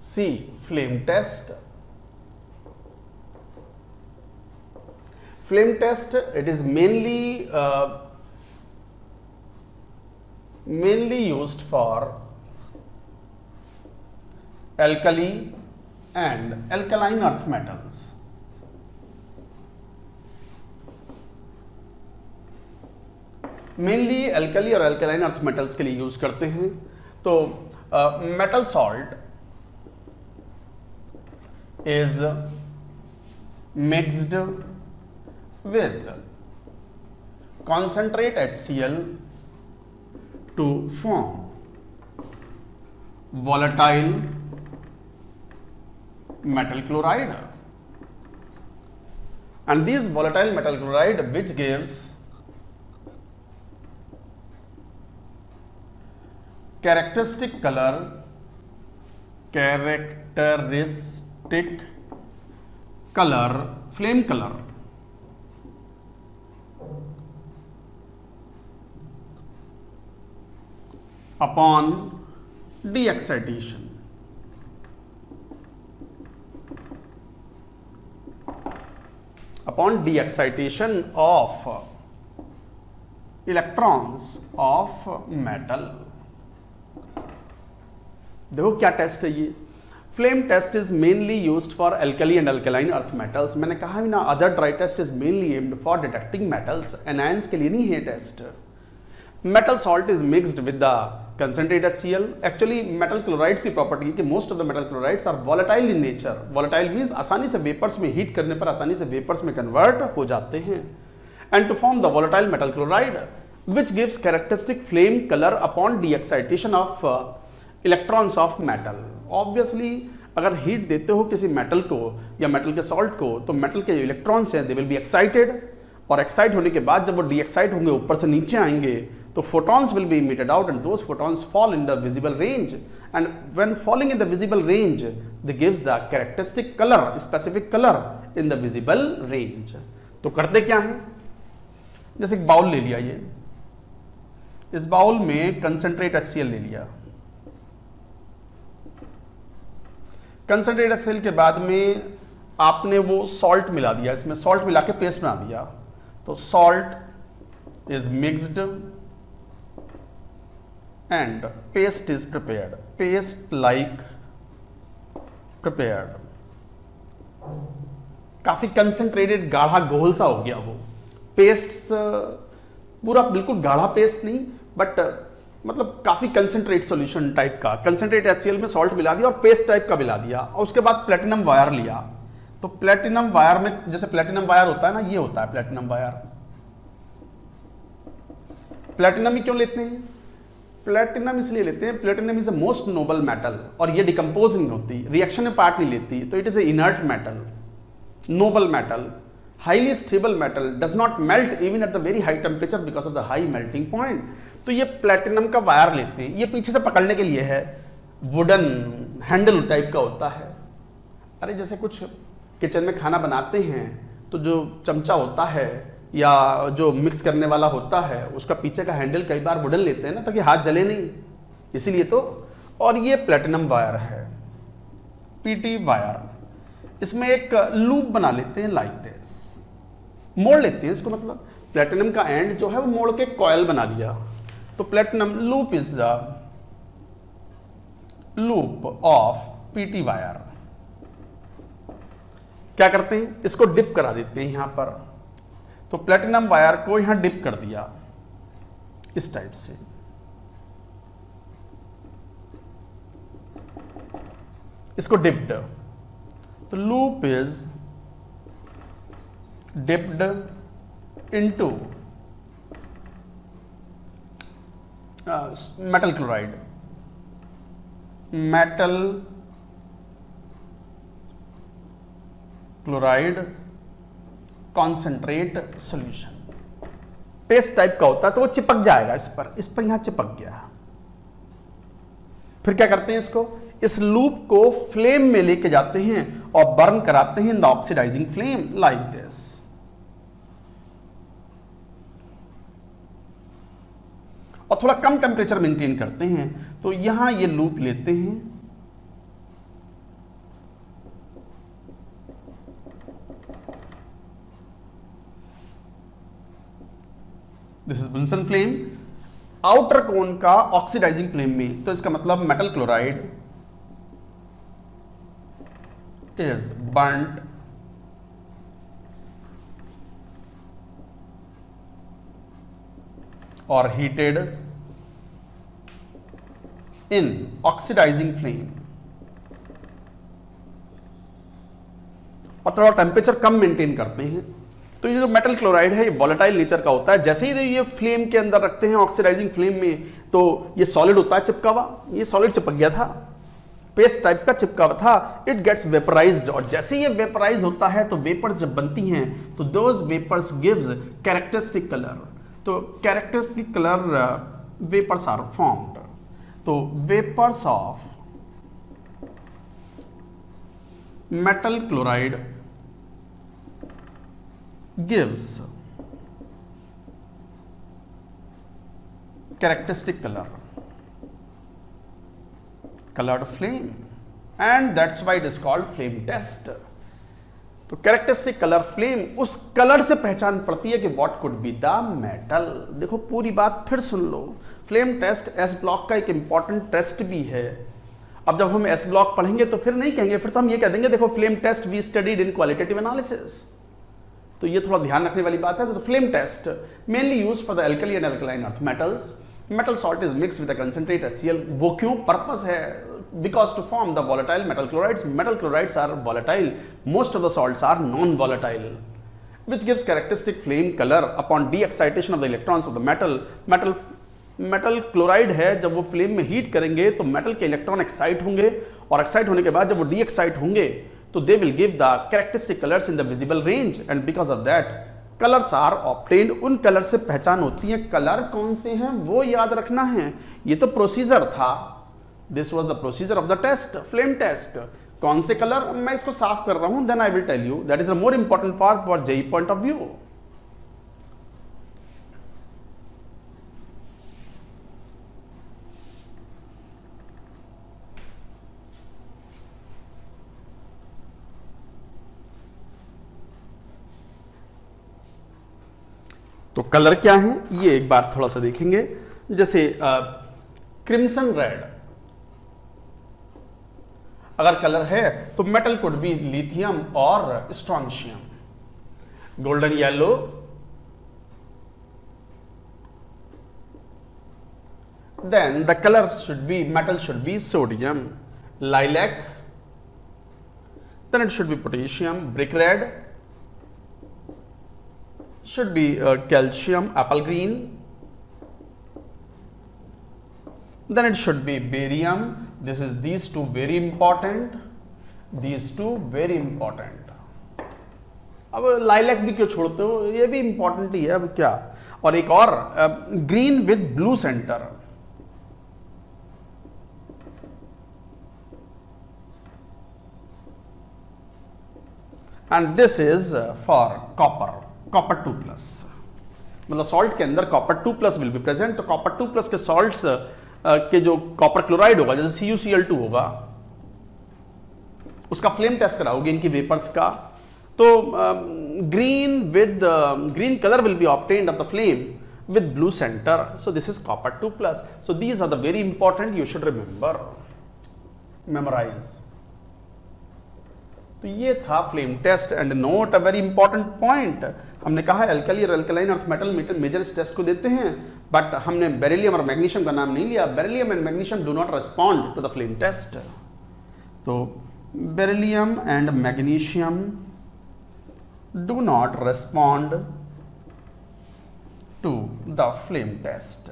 C. Flame test. Flame test, it is mainly used for alkali and alkaline earth metals. Mainly alkali और alkaline earth metals के लिए use करते हैं। तो metal salt is mixed with concentrate HCl to form volatile metal chloride, and this volatile metal chloride which gives characteristic color, flame color, upon de-excitation. Upon de-excitation of electrons of metal. देखो क्या test है ये। Flame test is mainly used for alkali and alkaline earth metals. मैंने कहा है ना, other dry test is mainly aimed for detecting metals, anions के लिए नहीं है test. Metal salt is mixed with the concentrate HCl। Actually metal chlorides की property है कि most of the metal chlorides are volatile in nature. Volatile means आसानी से vapours में हीट करने पर आसानी से वेपर्स में कन्वर्ट हो जाते हैं। And to form the volatile metal chloride which gives characteristic flame colour upon de excitation of electrons of metal. Obviously अगर हीट देते हो किसी मेटल को या मेटल के सॉल्ट को, तो मेटल के जो इलेक्ट्रॉन्स हैं दे विल बी एक्साइटेड, और एक्साइट होने के बाद जब वो डी एक्साइट होंगे ऊपर से नीचे आएंगे तो photons will be emitted out and those photons fall in the visible range, and when falling in the visible range they gives the characteristic color, specific color in the visible range। तो करते क्या है, जैसे एक bowl ले लिया, ये इस बाउल में कंसंट्रेट HCl ले लिया। कंसंट्रेट HCl के बाद में आपने वो सॉल्ट मिला दिया, इसमें सॉल्ट मिला के पेस्ट बना दिया। तो salt is mixed and paste is prepared, paste like prepared। काफी कंसंट्रेटेड गाढ़ा घोल सा हो गया वो पेस्ट, पूरा बिल्कुल गाढ़ा पेस्ट नहीं, बट मतलब काफी कंसंट्रेट सॉल्यूशन टाइप का। कंसंट्रेट HCl में सॉल्ट मिला दिया और पेस्ट टाइप का मिला दिया, और उसके बाद प्लेटिनम वायर लिया। तो प्लेटिनम वायर में, जैसे प्लेटिनम वायर होता है ना, ये होता है प्लेटिनम वायर। प्लेटिनम ही क्यों लेते हैं? प्लेटिनम इसलिए लेते हैं, platinum is the most Nobel metal, और ये डिकम्पोज नहीं होती, रिएक्शन में पार्ट नहीं लेती, तो it is a inert metal, Nobel metal, highly stable metal, does not melt even at the very high temperature because of the high melting point. तो ये प्लेटिनम का वायर लेते हैं, ये पीछे से पकड़ने के लिए है, वुडन हैंडल टाइप का होता है। अरे जैसे कुछ किचन में खाना बनाते हैं तो जो चमचा होता है या जो मिक्स करने वाला होता है, उसका पीछे का हैंडल कई बार वुडन लेते हैं ना, ताकि हाथ जले नहीं, इसीलिए तो। और ये प्लेटिनम वायर है, PT वायर। इसमें एक लूप बना लेते हैं लाइक दिस, मोड़ लेते हैं इसको, मतलब प्लेटिनम का एंड जो है वो मोड़ के कॉयल बना लिया। तो platinum loop is the loop of PT wire. क्या करते हैं, इसको डिप करा देते हैं यहां पर। तो प्लेटिनम वायर को यहां डिप कर दिया इस टाइप से, इसको डिप्ड। तो loop is dipped into metal chloride, metal chloride concentrate solution. Paste type का होता है तो वो चिपक जाएगा इस पर यहां चिपक गया। फिर क्या करते हैं, इसको, इस लूप को फ्लेम में लेके जाते हैं और बर्न कराते हैं in the oxidising flame like this. और थोड़ा कम टेम्परेचर मेंटेन करते हैं। तो यहां ये लूप लेते हैं दिस इज बुनसन फ्लेम। आउटर कोन का ऑक्सीडाइजिंग फ्लेम में, तो इसका मतलब metal chloride is burned or heated in oxidizing flame, और थोड़ा टेम्परेचर कम मेंटेन करते हैं। तो ये जो मेटल क्लोराइड है ये वॉलेटाइल नेचर का होता है। जैसे ही ये फ्लेम के अंदर रखते हैं ऑक्सीडाइजिंग फ्लेम में, तो ये सॉलिड होता है चिपका हुआ, ये सॉलिड चिपक गया था, पेस्ट टाइप का चिपका हुआ था, इट गेट्स वेपराइज्ड, और जैसे ये वेपराइज होता है तो वेपर्स जब बनती हैं तो those vapours gives characteristic colour. तो characteristic colour vapours are formed. तो vapours of metal chloride gives characteristic colour, colored flame, and that's why it is called flame test। तो कैरेक्टरिस्टिक कलर फ्लेम, उस colour से पहचान पड़ती है कि what could be the metal. देखो पूरी बात फिर सुन लो। फ्लेम टेस्ट एस ब्लॉक का एक इंपॉर्टेंट टेस्ट भी है। अब जब हम एस ब्लॉक पढ़ेंगे तो फिर नहीं कहेंगे, फिर तो हम ये कह देंगे देखो flame test we studied in qualitative analysis. तो ये थोड़ा ध्यान रखने वाली बात है। तो flame test mainly use for the alkali and alkaline earth metals. Metal salt is mixed with concentrate HCl। वो क्यों? पर्पस है because to form the volatile metal chlorides. Metal chlorides are volatile, most of the salts are non-volatile, which gives characteristic flame color upon de-excitation of the electrons of the metal chloride है, जब वो flame में heat करेंगे तो metal के electron excite होंगे, और excite होने के बाद जब वो डी एक्साइट होंगे तो they will give the characteristic colours in the visible range, and because of that colours are obtained. उन कलर से पहचान होती है। कलर कौन से हैं वो याद रखना है। ये तो प्रोसीजर था, this was the procedure of the test, flame test. कौन से कलर, मैं इसको साफ कर रहा हूं, then I will tell you, that is a more important for JEE point of view. तो कलर क्या है ये एक बार थोड़ा सा देखेंगे। जैसे क्रिम्सन रेड अगर कलर है तो मेटल कुड बी लिथियम और strontium. Golden yellow, then the color should be, metal should be sodium. Lilac, then it should be potassium. Brick red should be calcium. Apple green, then it should be barium. This is these two very important, these two very important. अब lilac भी क्यों छोड़ते हो, ये भी important ही है। अब क्या, और एक और green with blue centre, and this is for copper 2+। मतलब सॉल्ट के अंदर कॉपर 2+ विल बी प्रेजेंट। तो कॉपर 2+ के सॉल्ट्स के जो कॉपर क्लोराइड होगा, जैसे CuCl2 होगा, उसका फ्लेम टेस्ट कराओगे इनकी वेपर्स का, तो green color will be obtained of the flame with blue center. So this is copper 2+. So these are the very important, you should remember, memorize. तो ये था flame test. And note a very important point, हमने कहा alkali और alkaline earth metal major इस test को देते हैं, बट हमने बेरिलियम और मैग्नीशियम का नाम नहीं लिया। Beryllium and magnesium do not respond to the flame test. तो beryllium and magnesium do not respond to the flame test।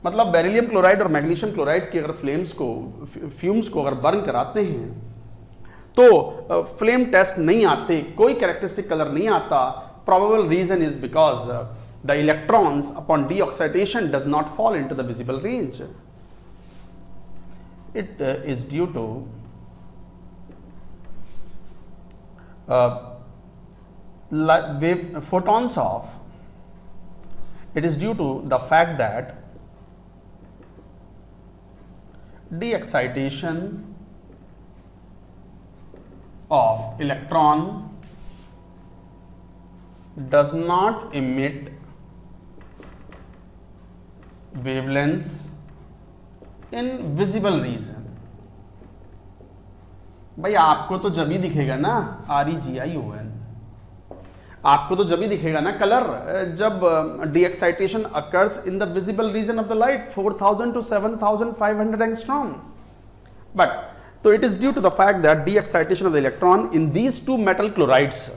मतलब बेरिलियम क्लोराइड और मैग्नीशियम क्लोराइड के अगर फ्यूम्स को अगर बर्न कराते हैं तो फ्लेम टेस्ट नहीं आते, कोई कैरेक्टरिस्टिक कलर नहीं आता। Probable reason is because the electrons upon de-excitation does not fall into the visible range. It is due to photons of, it is due to the fact that de-excitation of electron does not emit wavelengths in visible region. भाई आपको तो जब ही दिखेगा ना REGION, आपको तो जब ही दिखेगा ना कलर जब the excitation occurs in the visible region of the light 4000 to 7500 angstrom. But तो it is due to the fact that the excitation of the electron in these two metal chlorides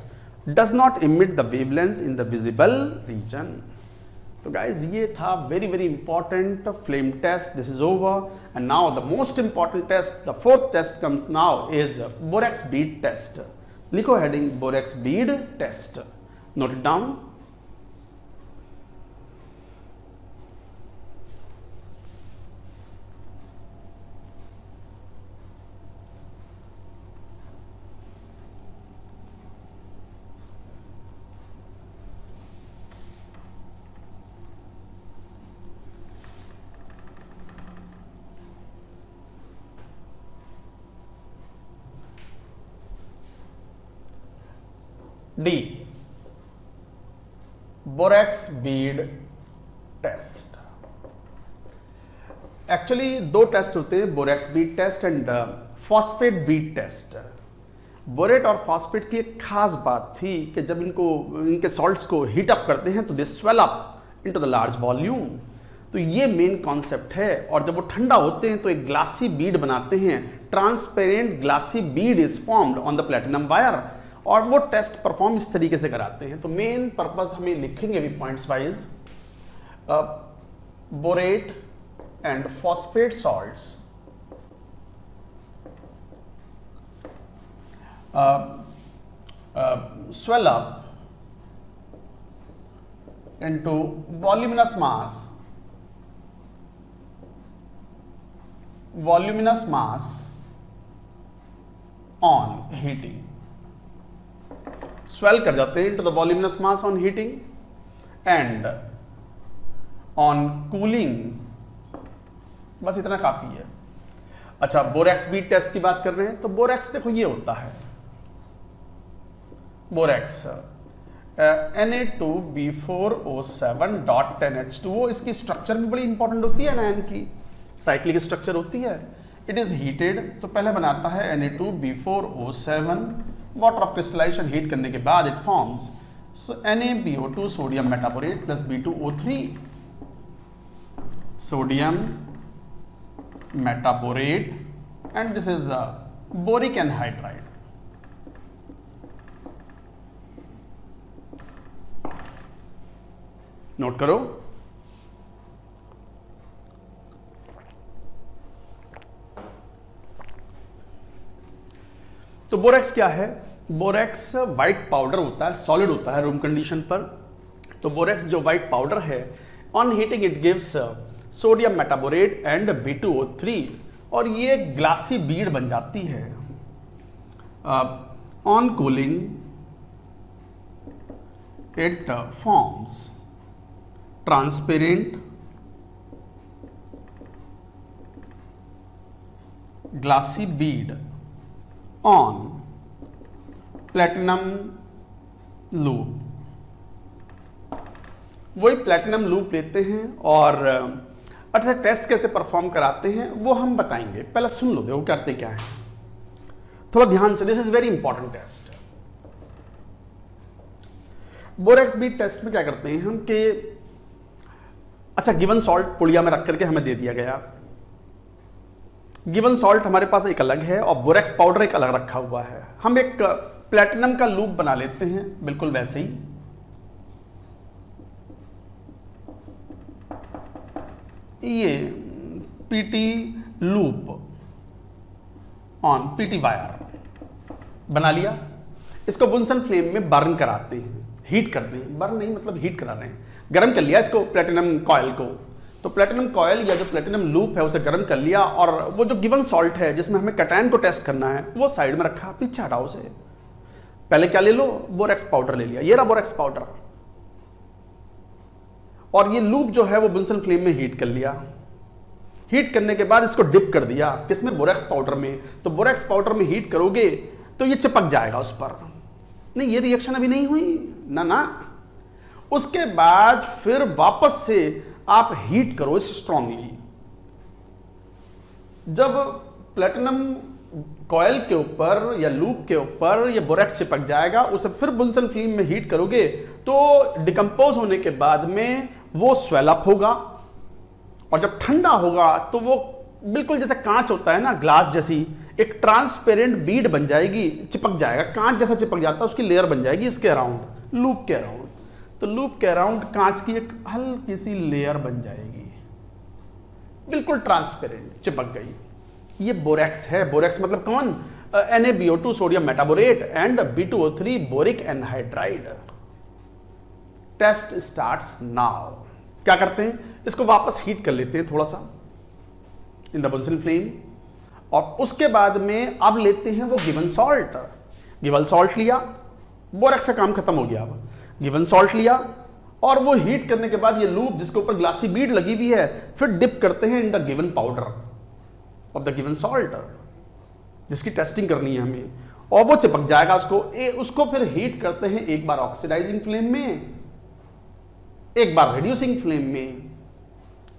does not emit the wavelengths in the visible region. तो guys ये था very very important flame test. This is over and now the most important test, the fourth test comes now is borax bead test. लिखो heading borax bead test, note it down. D, borax bead test. Actually दो test होते हैं, borax bead test and phosphate bead test. Borate और phosphate की एक खास बात थी कि जब इनके सॉल्ट्स को हीट अप करते हैं तो they swell up into the large volume. तो ये मेन कॉन्सेप्ट है। और जब वो ठंडा होते हैं तो एक ग्लासी बीड बनाते हैं, transparent glassy bead is formed on the platinum wire, और वो टेस्ट परफॉर्म इस तरीके से कराते हैं। तो मेन पर्पस हमें लिखेंगे भी points wise, borate and phosphate salts swell up into voluminous mass on heating। swell कर जाते हैं into the voluminous mass on heating and on cooling। बस इतना काफी है। अच्छा, बोरेक्स बीड टेस्ट की बात कर रहे हैं तो बोरेक्स देखो ये होता है बोरेक्स Na2B4O7.10H2O। इसकी स्ट्रक्चर भी बड़ी इंपॉर्टेंट होती है एनायन की, साइक्लिक स्ट्रक्चर होती है। इट इज हीटेड, तो पहले बनाता है Na2B4O7, water of crystallization heat करने के बाद it forms NaBO2 sodium metaborate plus B2O3 sodium metaborate and this is boric anhydride. Note करो, तो बोरेक्स क्या है? बोरेक्स व्हाइट पाउडर होता है, सॉलिड होता है रूम कंडीशन पर। तो बोरेक्स जो व्हाइट पाउडर है, on heating it gives sodium metaborate and B2O3 और ये ग्लासी बीड बन जाती है। On cooling it forms transparent glassy bead on platinum loop. वही प्लेटिनम लूप लेते हैं और अच्छा टेस्ट कैसे परफॉर्म कराते हैं वो हम बताएंगे। पहले सुन लो, देखो करते क्या है थोड़ा ध्यान से। This is very important test. Borax bead test में क्या करते हैं हम कि अच्छा गिवन सॉल्ट पुड़िया में रख करके हमें दे दिया गया। गिवन सॉल्ट हमारे पास एक अलग है और बोरेक्स पाउडर एक अलग रखा हुआ है। हम एक प्लेटिनम का लूप बना लेते हैं बिल्कुल वैसे ही। ये PT loop on PT wire बना लिया। इसको बुनसन फ्लेम में बर्न कराते हैं, हीट करते हैं। बर्न नहीं मतलब हीट करा रहे हैं, गर्म कर लिया इसको प्लेटिनम कॉयल को। तो प्लेटिनम कॉयल या जो प्लेटिनम लूप है उसे गर्म कर लिया और वो जो गिवन सॉल्ट है जिसमें हमें कैटायन को टेस्ट करना है वो साइड में रखा। पीछे हटाओ उसे। पहले क्या ले लो? बोरेक्स पाउडर ले लिया। ये रहा बोरेक्स पाउडर। और ये लूप जो है वो बुनसन फ्लेम में हीट कर लिया। हीट करने के बाद इसको डिप कर दिया किसमें? बोरेक्स पाउडर में। तो बोरेक्स पाउडर में हीट करोगे तो ये चिपक जाएगा उस पर। नहीं, ये रिएक्शन अभी नहीं हुई ना। उसके बाद फिर वापस से आप हीट करो इसे स्ट्रांगली। जब प्लेटिनम कॉयल के ऊपर या लूप के ऊपर ये बोरेक्स चिपक जाएगा, उसे फिर बुनसन फ्लेम में हीट करोगे तो डिकम्पोज होने के बाद में वो स्वेल अप होगा, और जब ठंडा होगा तो वो बिल्कुल जैसे कांच होता है ना, ग्लास जैसी एक ट्रांसपेरेंट बीड बन जाएगी, चिपक जाएगा, कांच जैसा चिपक जाता है, उसकी लेयर बन जाएगी इसके अराउंड, लूप के अराउंड। तो लूप के अराउंड कांच की एक हल्की सी लेयर बन जाएगी, बिल्कुल ट्रांसपेरेंट, चिपक गई। ये बोरेक्स है। बोरेक्स मतलब कौन? NaBO2 sodium metaborate and B2O3 boric anhydride. Test starts now. क्या करते हैं, इसको वापस हीट कर लेते हैं थोड़ा सा इन द बुनसन फ्लेम, और उसके बाद में अब लेते हैं वो गिवन सॉल्ट। गिवन सॉल्ट लिया, बोरेक्स का काम खत्म हो गया। अब गिवन सॉल्ट लिया और वो हीट करने के बाद ये लूप जिसके ऊपर ग्लासी बीड लगी हुई है, फिर डिप करते हैं in the given powder of the given salt, जिसकी टेस्टिंग करनी है हमें, और वो चिपक जाएगा। उसको फिर हीट करते हैं एक बार ऑक्सीडाइजिंग फ्लेम में, एक बार रिड्यूसिंग फ्लेम में,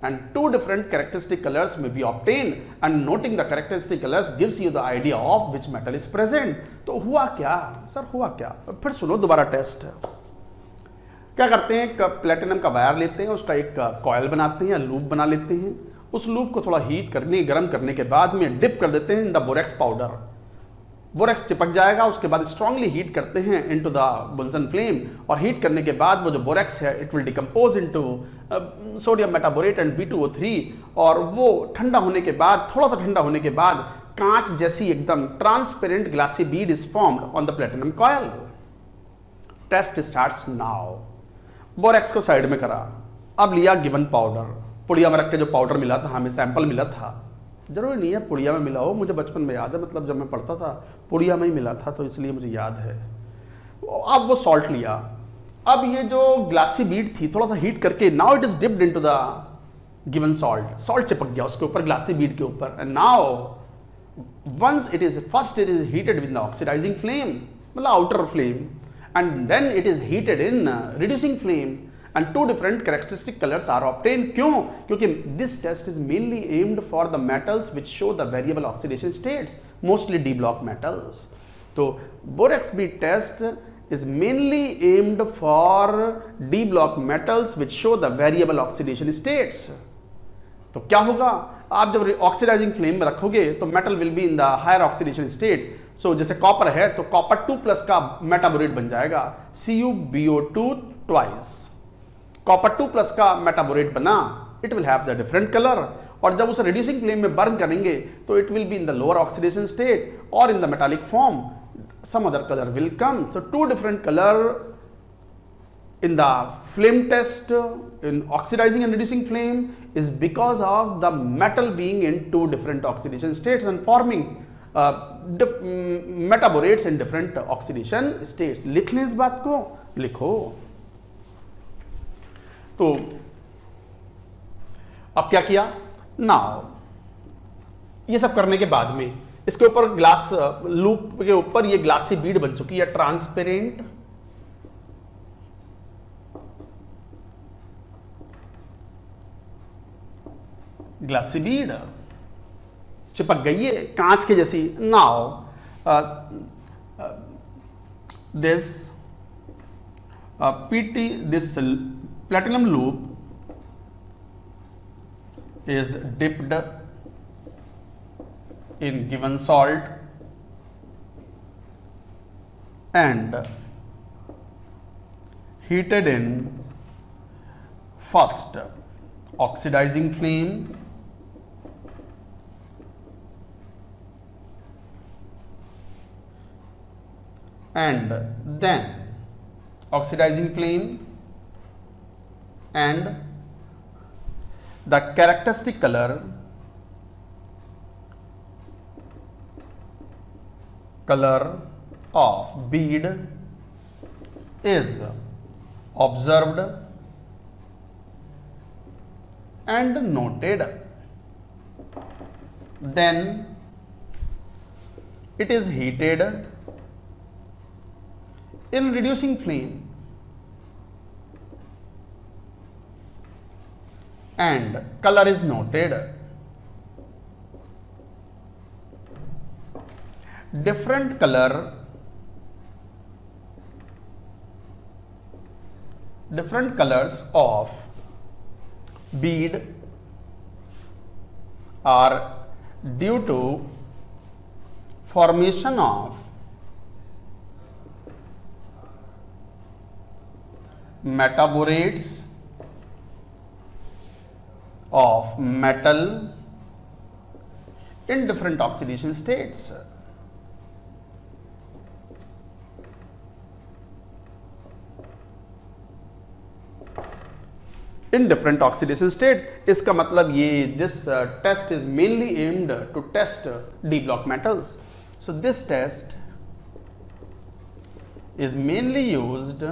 and two different characteristic colors may be obtained, and noting the characteristic colors gives you the idea of which metal is present। तो हुआ क्या सर, हुआ क्या? फिर सुनो दोबारा टेस्ट। क्या करते हैं, प्लेटिनम का वायर लेते हैं, उसका एक कॉयल बनाते हैं या लूप बना लेते हैं, उस लूप को थोड़ा हीट करने, गर्म करने के बाद में डिप कर देते हैं in the borax powder. Borax चिपक जाएगा, उसके बाद स्ट्रांगली हीट करते हैं इनटू द बुनसन फ्लेम, और हीट करने के बाद वो जो बोरेक्स है it will decompose into sodium metaborate and B2O3, और वो ठंडा होने के बाद, थोड़ा सा ठंडा होने के बाद, कांच जैसी एकदम transparent glassy bead is formed on the platinum coil. Test starts now. Borax को साइड में करा, अब लिया गिवन पाउडर, पुड़िया में रख के जो पाउडर मिला था हमें, सैंपल मिला था, जरूरी नहीं है पुड़िया में मिला हो, मुझे बचपन में याद है, मतलब जब मैं पढ़ता था पुड़िया में ही मिला था, तो इसलिए मुझे याद है। अब वो सॉल्ट लिया, अब ये जो ग्लासी बीड थी थोड़ा सा हीट करके, now it is dipped into the given salt, salt चिपक गया उसके ऊपर, ग्लासी बीड के ऊपर। And now once it is first it is heated with the oxidising flame, मतलब outer flame, and then it is heated in reducing flame, and two different characteristic colors are obtained। क्यों? क्योंकि this test is mainly aimed for the metals which show the variable oxidation states, mostly D block metals। तो borax bead test is mainly aimed for D block metals which show the variable oxidation states। तो क्या होगा, आप जब oxidising flame में रखोगे तो metal will be in the higher oxidation state. So जैसे कॉपर है तो कॉपर 2+ का मेटाबोरेट बन जाएगा, CuBO2 ट्वाइस। कॉपर 2+ का मेटाबोरेट बना, it will have the different colour, और जब उसे रिड्यूसिंग फ्लेम में बर्न करेंगे तो it will be in the lower oxidation state और in the metallic form, some other colour will come. So two different colour in the flame test, in oxidizing and reducing flame, is because of the metal being in two different oxidation states and forming metaborates in different oxidation states। लिख लें इस बात को, लिखो। तो अब क्या किया, नाउ ये सब करने के बाद में इसके ऊपर ग्लास लूप के ऊपर ये ग्लासी बीड बन चुकी है, ट्रांसपेरेंट, ग्लासी बीड चिपक गई है कांच के जैसी। Now this this platinum loop is dipped in given salt and heated in first oxidizing flame and then oxidizing flame and the characteristic color of bead is observed and noted, then it is heated in reducing flame and color is noted. Different colors of bead are due to formation of metaborates of metal in different oxidation states. In different oxidation states, इसका मतलब ये this test is mainly aimed to test d block metals. So this test is mainly used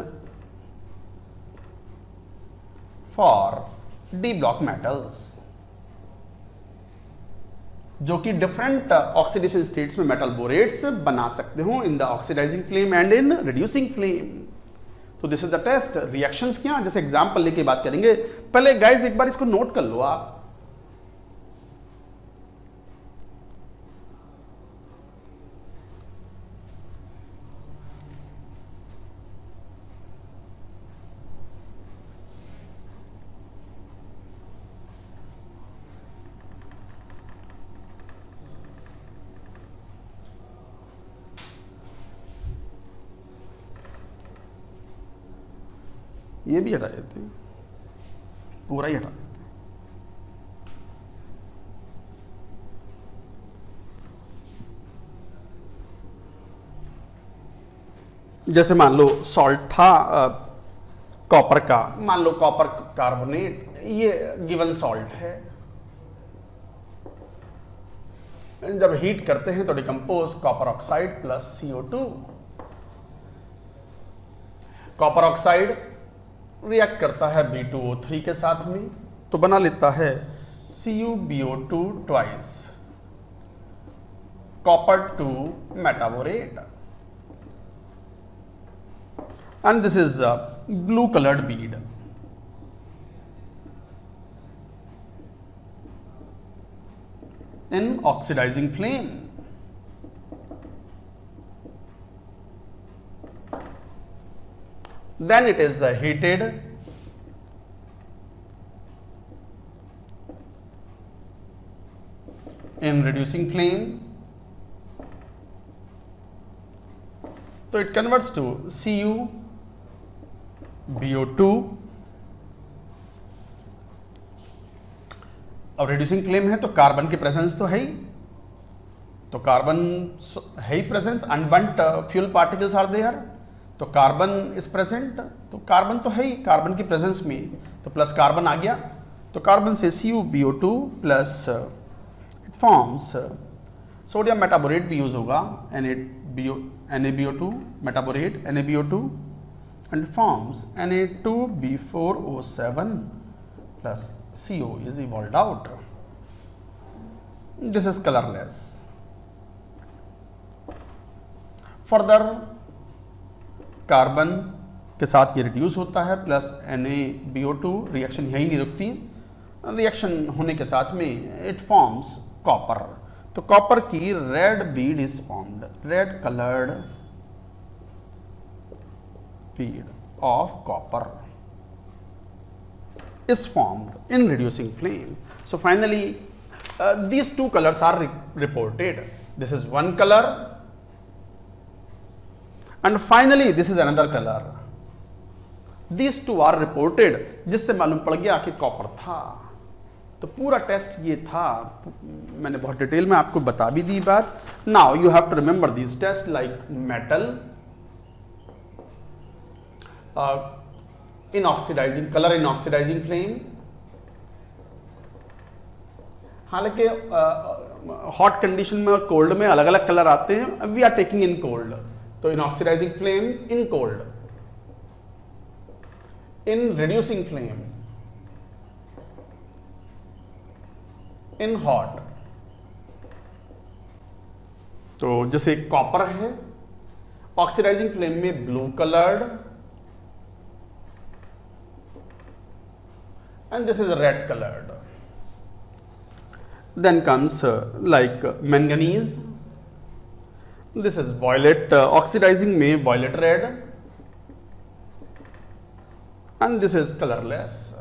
for d block metals, जो कि different oxidation states में metal borates बना सकते हो in the oxidising flame and in reducing flame. तो this is the test. Reactions क्या, जैसे example लेके बात करेंगे. पहले गाइस एक बार इसको नोट कर लो आप. ये भी हटा देते हैं, पूरा ही हटा देते हैं. जैसे मान लो सॉल्ट था कॉपर का, मान लो कॉपर कार्बोनेट, ये गिवन सॉल्ट है. जब हीट करते हैं तो decompose copper oxide plus CO2. Copper oxide react करता है B2O3 के साथ में, तो बना लेता है CuBO2 twice copper 2 metaborate. And this is blue coloured bead. In oxidising flame, then it is heated in reducing flame, so it converts to CuBO2. अब रिड्यूसिंग फ्लेम है तो कार्बन की प्रेजेंस तो है ही, तो कार्बन है ही presence. Unburnt fuel particles are there, तो कार्बन इज प्रेजेंट, तो कार्बन तो है ही, कार्बन की प्रेजेंस में तो प्लस कार्बन आ गया. तो कार्बन से CuBO2 plus it forms sodium metaborate भी यूज होगा, NaBO2 metaborate NaBO2 and forms Na2B4O7 plus CO is evolved out. This is colorless. Further carbon के साथ ये रिड्यूस होता है प्लस NaBO2. रिएक्शन यही नहीं रुकती, रिएक्शन होने के साथ में इट फॉर्म्स कॉपर. तो कॉपर की red Beed is formed, red coloured bead of copper is formed in reducing flame. So finally these two colors are reported. This is one color and finally this is another color. These two are reported, जिससे मालूम पड़ गया कि copper था. तो पूरा test ये था, मैंने बहुत डिटेल में आपको बता भी दी बात. Now you have to remember this test like metal, in oxidizing color in oxidizing flame. हालांकि हॉट कंडीशन में और कोल्ड में अलग अलग कलर आते हैं. We are taking in cold, तो in oxidising flame in cold, in reducing flame in hot. तो जैसे कॉपर है ऑक्सीडाइजिंग फ्लेम में blue coloured and this is red colored. Then comes like manganese. This is violet, oxidizing में violet red, and this is colorless.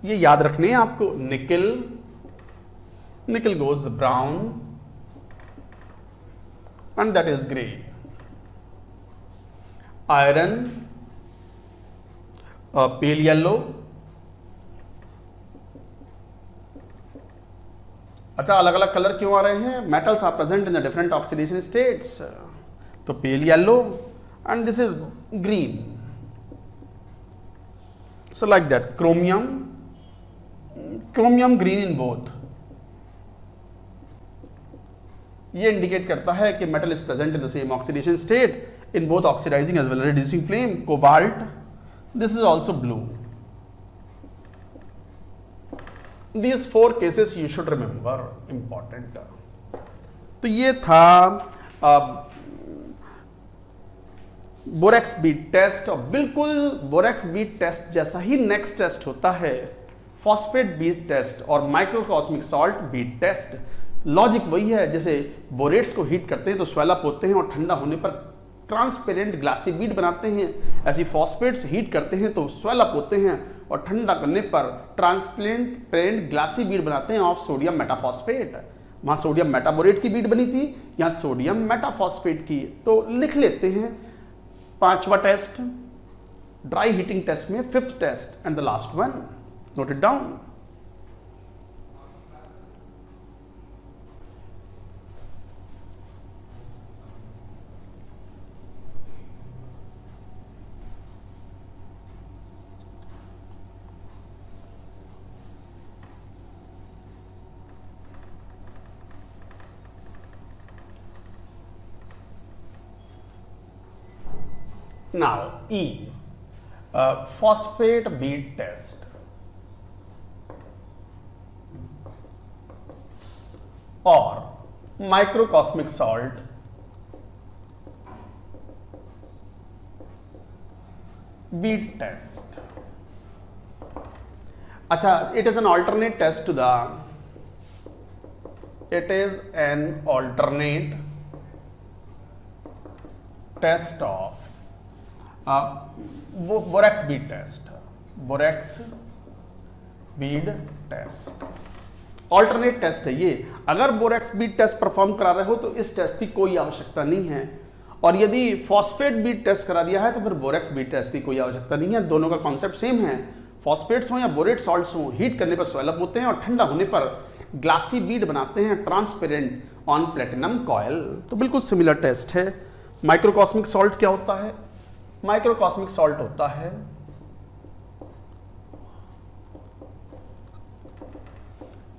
ये याद रखने हैं आपको. निकल goes brown, and that is gray. Iron pale yellow. अच्छा, अलग अलग कलर क्यों आ रहे हैं? Metals are present in the different oxidation states. तो pale yellow and this is green. So like that. Chromium green in both. ये indicate करता है कि metal is present in the same oxidation state in both oxidizing as well as reducing flame. Cobalt, this is also blue. These 4 cases you should remember, important. तो ये था borax beat test. और बिल्कुल borax beat test जैसा ही next test होता है phosphate beat test और माइक्रोकॉस्मिक salt beat test. Logic वही है. जैसे बोरेट्स को हीट करते हैं तो स्वेल अप होते हैं और ठंडा होने पर ट्रांसपेरेंट ग्लासी बीड बनाते हैं. ऐसी फॉस्फेट्स हीट करते हैं तो स्वेल अप होते हैं और ठंडा करने पर ट्रांसपेरेंट ग्लासी बीड बनाते हैं ऑफ सोडियम मेटाफॉस्फेट. वहां सोडियम मेटाबोरेट की बीड बनी थी, यहां सोडियम मेटाफॉस्फेट की. तो लिख लेते हैं 5वां टेस्ट ड्राई हीटिंग टेस्ट में, 5th test and the last one. Note it down. Now E, phosphate bead test. Or microcosmic salt bead test. अच्छा, it is an alternate test to the. It is an alternate test of borax bead test. Borax bead test alternate test है ये. अगर borax bead test perform करा रहे हो तो इस test की कोई आवश्यकता नहीं है, और यदि फॉस्फेट बीड टेस्ट करा दिया है तो फिर बोरेक्स बीड टेस्ट की कोई आवश्यकता नहीं है. दोनों का कॉन्सेप्ट सेम है. फॉस्फेट्स हो या बोरेट सॉल्ट्स हो, हीट करने पर स्वेलअप होते हैं और ठंडा होने पर ग्लासी बीड बनाते हैं ट्रांसपेरेंट ऑन प्लेटिनम कॉयल. तो बिल्कुल सिमिलर टेस्ट है. माइक्रोकॉस्मिक सॉल्ट क्या होता है? माइक्रोकॉस्मिक सॉल्ट होता है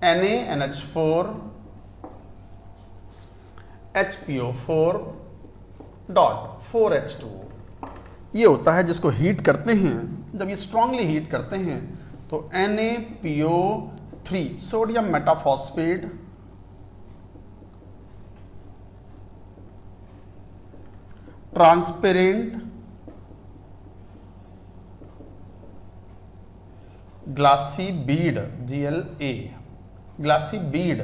NaNH4 HPO4 .4H2. ये होता है जिसको हीट करते हैं. जब ये स्ट्रांगली हीट करते हैं तो NaPO3 sodium metaphosphate transparent glassy bead GLA glassy bead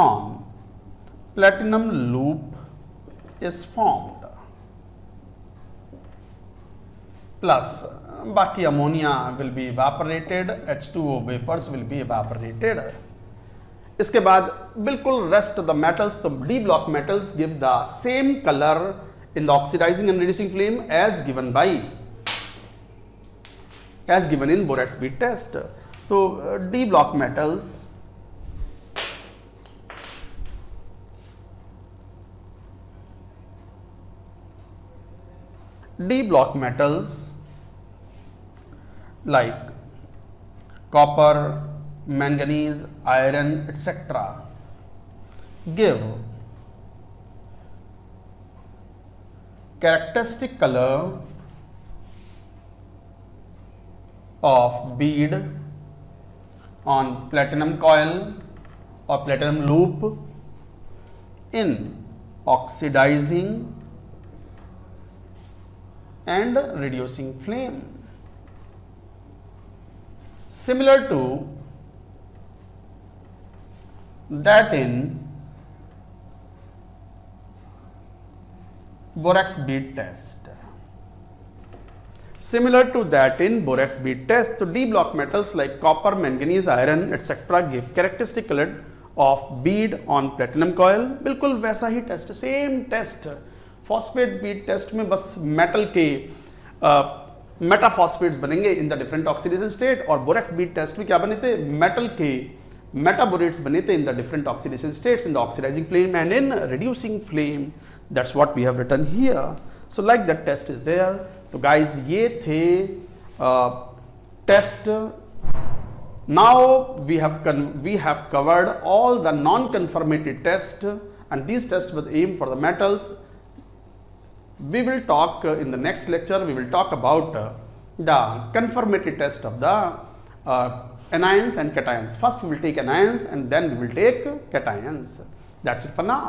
on platinum loop is formed, plus बाकी ammonia will be evaporated, H2O vapors will be evaporated. इसके बाद बिल्कुल rest the metals, तो D block metals give the same color in the oxidizing and reducing flame as given in borax bead test. तो D block metals like copper, manganese, iron, etc. give characteristic color of bead on platinum coil or platinum loop in oxidizing and reducing flame. similar to that in borax bead test. Similar to that in borax bead test, तो D block metals like copper, manganese, iron etc. give characteristic color of bead on platinum coil. बिल्कुल वैसा ही test, same test phosphate bead test में, बस metal के metaphosphates बनेंगे in the different oxidation state, और borax bead test में क्या बने थे, मेटल के मेटाबोरेट्स बने थे in the different oxidation states, in the oxidising flame and in reducing flame. That's what we have written here. So like that test is there. तो guys ये थे test. Now we have covered all the non-conformity test, and these tests were aimed for the metals. We will talk in the next lecture. We will talk about the conformity test of the anions and cations. First we will take anions and then we will take cations. That's it for now.